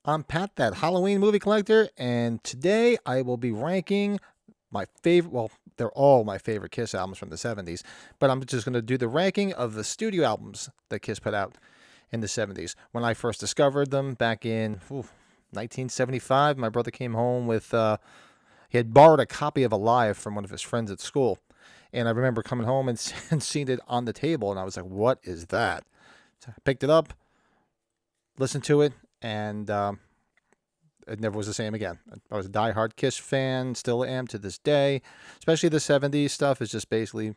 I'm Pat, that Halloween movie collector, and today I will be ranking my favorite. Well, they're all my favorite Kiss albums from the 70s, but I'm just going to do the ranking of the studio albums that Kiss put out in the 70s. When I first discovered them back in 1975, my brother came home with, he had borrowed a copy of Alive from one of his friends at school. And I remember coming home and, and seeing it on the table, and I was like, what is that? So I picked it up, listened to it, and it never was the same again. I was a diehard Kiss fan, still am to this day. Especially the 70s stuff is just basically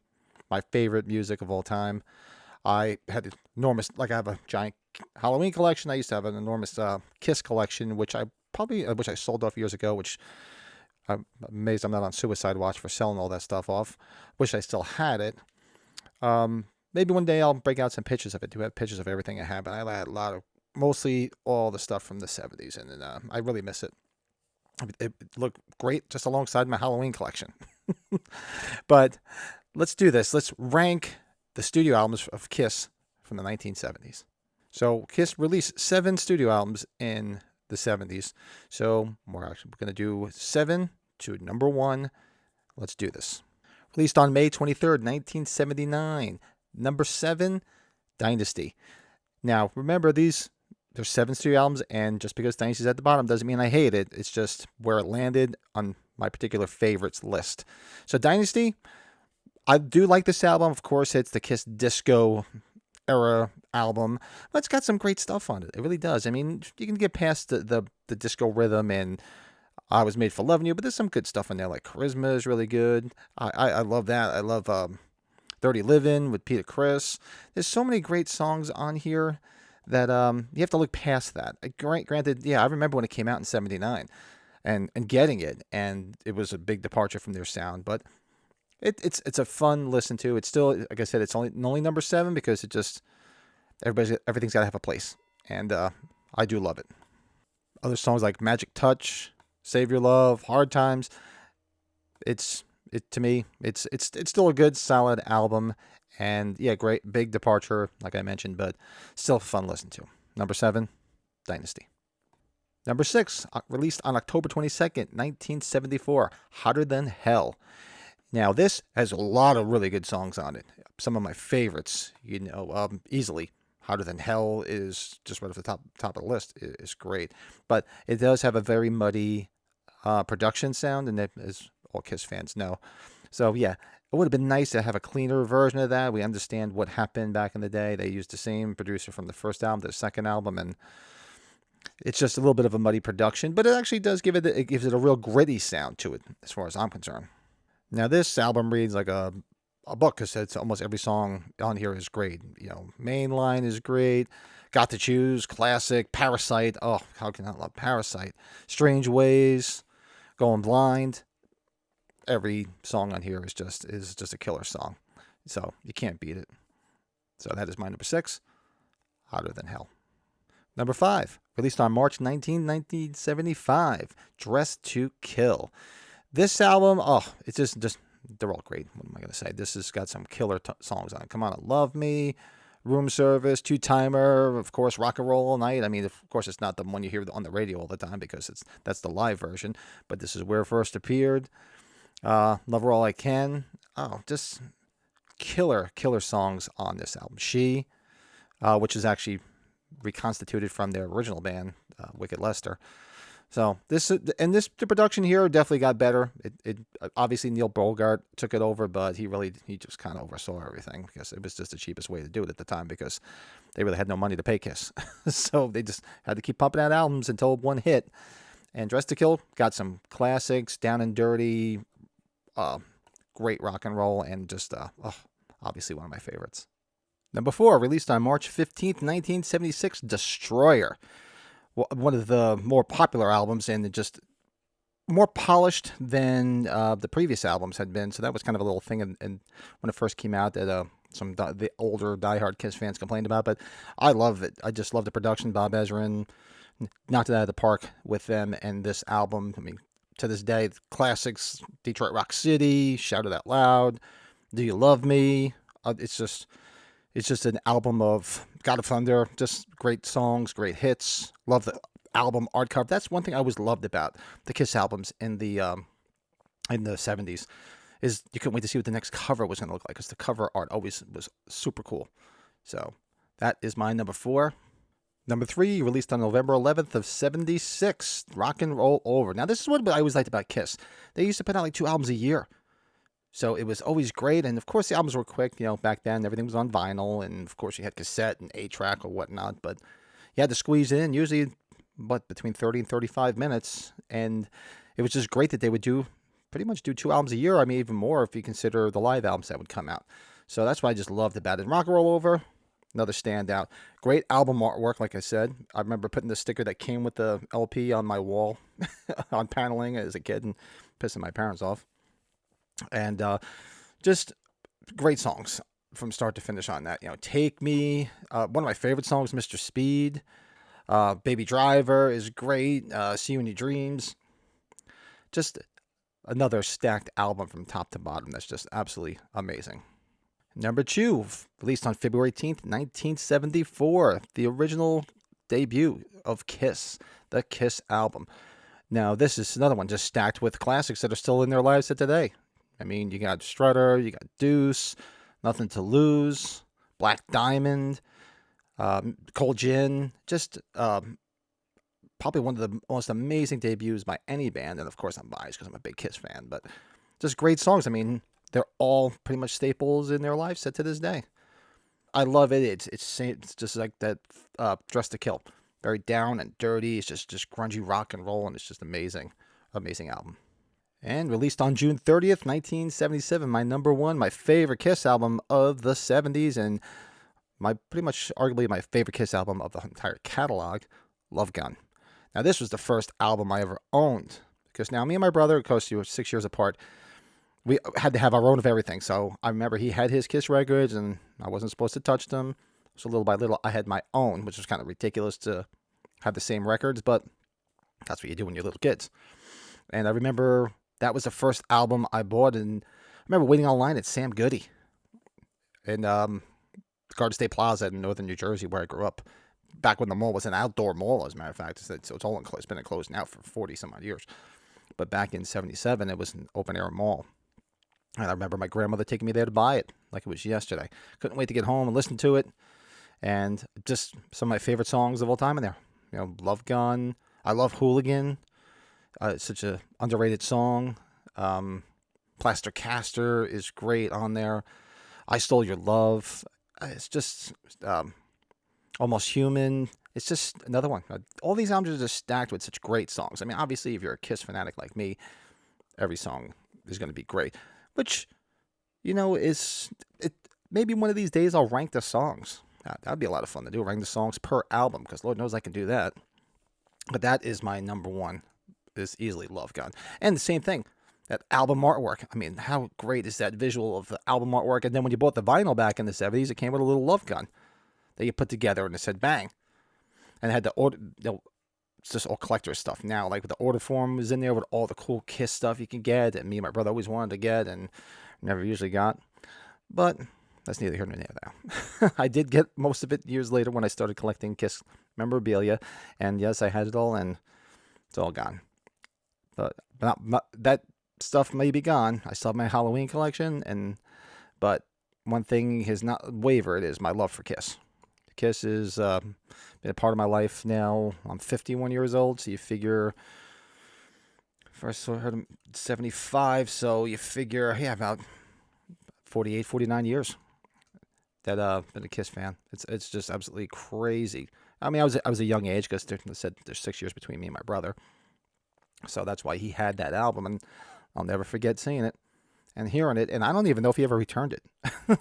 my favorite music of all time. I had enormous, like I have a giant Halloween collection. I used to have an enormous Kiss collection, which I sold off years ago, which I'm amazed I'm not on suicide watch for selling all that stuff off. Wish I still had it. Maybe one day I'll break out some pictures of it. I do have pictures of everything I have, but I had a lot of, mostly all the stuff from the 70s, and I really miss it. It looked great just alongside my Halloween collection. But let's do this. Let's rank the studio albums of Kiss from the 1970s. So Kiss released 7 studio albums in the 70s. So we're going to do 7 to number 1. Let's do this. Released on May 23rd, 1979. Number 7, Dynasty. Now, remember, there's 7 studio albums, and just because Dynasty's at the bottom doesn't mean I hate it. It's just where it landed on my particular favorites list. So Dynasty, I do like this album. Of course, it's the Kiss disco era album, but it's got some great stuff on it. It really does. I mean, you can get past the disco rhythm and I Was Made for Loving You, but there's some good stuff in there, like Charisma is really good. I love that. I love Dirty Livin' with Peter Criss. There's so many great songs on here that you have to look past that. Granted, yeah, I remember when it came out in '79 and getting it, and it was a big departure from their sound, but it's a fun listen to. It's still, like I said, it's only number 7 because it just everything's got to have a place, and I do love it. Other songs like Magic Touch, Save Your Love, Hard Times. To me, it's still a good, solid album, and yeah, great big departure, like I mentioned, but still a fun listen to. Number 7, Dynasty. Number 6, released on October 22nd, 1974, Hotter Than Hell. Now, this has a lot of really good songs on it. Some of my favorites, easily. Hotter Than Hell is just right off the top of the list. Is great, but it does have a very muddy production sound, and that, as all Kiss fans know. So yeah, it would have been nice to have a cleaner version of that. We understand what happened back in the day. They used the same producer from the first album to the second album, and it's just a little bit of a muddy production, but it actually does it gives it a real gritty sound to it, as far as I'm concerned. Now, this album reads like a book, because it's almost every song on here is great. Main Line is great. Got to Choose, classic. Parasite. Oh, how can I not love Parasite? Strange Ways, Going Blind. Every song on here is just a killer song. So you can't beat it. So that is my number 6, Hotter Than Hell. Number 5, released on March 19, 1975, Dressed to Kill. This album, it's just they're all great. What am I going to say? This has got some killer songs on it. Come On and Love Me, Room Service, Two Timer, of course, Rock and Roll All Night. I mean, of course, it's not the one you hear on the radio all the time because that's the live version. But this is Where First Appeared, Love Her All I Can. Oh, just killer songs on this album. She, which is actually reconstituted from their original band, Wicked Lester. So the production here definitely got better. It obviously Neil Bogart took it over, but he just kind of oversaw everything because it was just the cheapest way to do it at the time because they really had no money to pay Kiss. So they just had to keep pumping out albums until one hit. And Dressed to Kill got some classics, Down and Dirty, great rock and roll, and just obviously one of my favorites. Number 4, released on March 15th, 1976, Destroyer. One of the more popular albums, and just more polished than the previous albums had been. So that was kind of a little thing, and when it first came out, that the older diehard Kiss fans complained about. But I love it. I just love the production. Bob Ezrin knocked it out of the park with them and this album. I mean, to this day, classics: Detroit Rock City, Shout It Out Loud, Do You Love Me? It's just an album of God of Thunder, just great songs, great hits. Love the album art cover. That's one thing I always loved about the Kiss albums in the 70s, is you couldn't wait to see what the next cover was going to look like, because the cover art always was super cool. So that is my number 4. Number 3, released on November 11th of 76, Rock and Roll Over. Now, this is what I always liked about Kiss. They used to put out like 2 albums a year. So it was always great. And of course, the albums were quick. Back then, everything was on vinyl. And of course, you had cassette and 8-track or whatnot. But you had to squeeze in, usually, between 30 and 35 minutes. And it was just great that they would pretty much do 2 albums a year. I mean, even more if you consider the live albums that would come out. So that's what I just loved about it. Rock and Roll Over, another standout. Great album artwork, like I said. I remember putting the sticker that came with the LP on my wall on paneling as a kid and pissing my parents off. And just great songs from start to finish on that. Take Me, one of my favorite songs, Mr. Speed. Baby Driver is great. See You in Your Dreams. Just another stacked album from top to bottom that's just absolutely amazing. Number 2, released on February 18th, 1974, the original debut of Kiss, the Kiss album. Now, this is another one just stacked with classics that are still in their lives today. I mean, you got Strutter, you got Deuce, Nothing to Lose, Black Diamond, Cold Gin, just probably one of the most amazing debuts by any band. And of course, I'm biased because I'm a big Kiss fan, but just great songs. I mean, they're all pretty much staples in their lives set to this day. I love it. It's just like that Dress to Kill. Very down and dirty. It's just grungy rock and roll, and it's just amazing. Amazing album. And released on June 30th, 1977, my number 1, my favorite Kiss album of the 70s, and pretty much arguably my favorite Kiss album of the entire catalog, Love Gun. Now, this was the first album I ever owned, because now me and my brother, of course, we were 6 years apart, we had to have our own of everything. So I remember he had his Kiss records, and I wasn't supposed to touch them. So little by little, I had my own, which was kind of ridiculous to have the same records, but that's what you do when you're little kids. And I remember that was the first album I bought, and I remember waiting online at Sam Goody in Garden State Plaza in northern New Jersey, where I grew up, back when the mall was an outdoor mall, as a matter of fact. So it's all enclosed. It's been enclosed now for 40-some-odd years. But back in 77, it was an open-air mall. And I remember my grandmother taking me there to buy it, like it was yesterday. Couldn't wait to get home and listen to it. And just some of my favorite songs of all time in there. Love Gun. I love Hooligan. It's such a underrated song. Plaster Caster is great on there. I Stole Your Love. It's just Almost Human. It's just another one. All these albums are just stacked with such great songs. I mean, obviously, if you're a Kiss fanatic like me, every song is going to be great. Which, maybe one of these days I'll rank the songs. That'd be a lot of fun to do, rank the songs per album, because Lord knows I can do that. But that is my number 1, is easily Love Gun. And the same thing, that album artwork. I mean, how great is that visual of the album artwork? And then when you bought the vinyl back in the 70s, it came with a little Love Gun that you put together, and it said bang. And it had the order, it's just all collector stuff now. Like, the order form was in there with all the cool Kiss stuff you can get, and me and my brother always wanted to get and never usually got. But that's neither here nor there. I did get most of it years later when I started collecting Kiss memorabilia, and yes, I had it all, and it's all gone. But that stuff may be gone. I still have my Halloween collection, but one thing has not wavered is my love for Kiss. Kiss has been a part of my life now. I'm 51 years old, so you figure, first I heard him 75, so you figure, about 48, 49 years that I've been a Kiss fan. It's just absolutely crazy. I mean, I was a young age, because there's 6 years between me and my brother. So that's why he had that album, and I'll never forget seeing it and hearing it. And I don't even know if he ever returned it.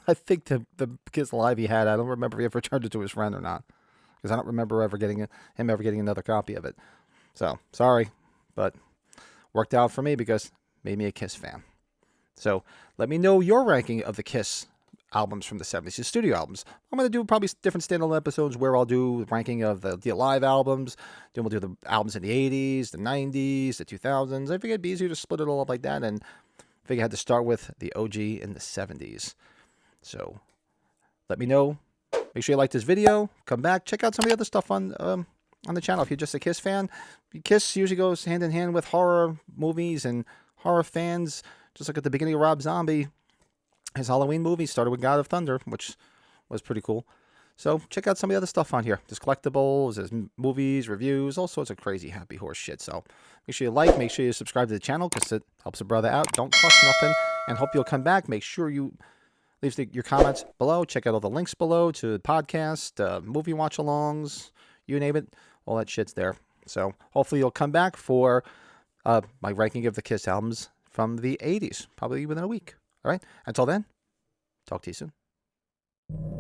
I think the Kiss Live he had, I don't remember if he ever returned it to his friend or not, because I don't remember him ever getting another copy of it. So, sorry, but worked out for me because it made me a Kiss fan. So, let me know your ranking of the Kiss albums from the 70s, the studio albums. I'm going to do probably different standalone episodes where I'll do ranking of the live albums. Then we'll do the albums in the 80s, the 90s, the 2000s. I figured it'd be easier to split it all up like that, and I figured I had to start with the OG in the 70s. So, let me know. Make sure you like this video. Come back. Check out some of the other stuff on on the channel. If you're just a Kiss fan, Kiss usually goes hand in hand with horror movies and horror fans. Just like at the beginning of Rob Zombie, his Halloween movie started with God of Thunder, which was pretty cool. So check out some of the other stuff on here. There's collectibles, there's movies, reviews, all sorts of crazy happy horse shit. So make sure you like, make sure you subscribe to the channel because it helps a brother out. Don't cost nothing, and hope you'll come back. Make sure you leave your comments below. Check out all the links below to the podcast, movie watch-alongs, you name it. All that shit's there. So hopefully you'll come back for my ranking of the Kiss albums from the 80s, probably within a week. All right? Until then, talk to you soon.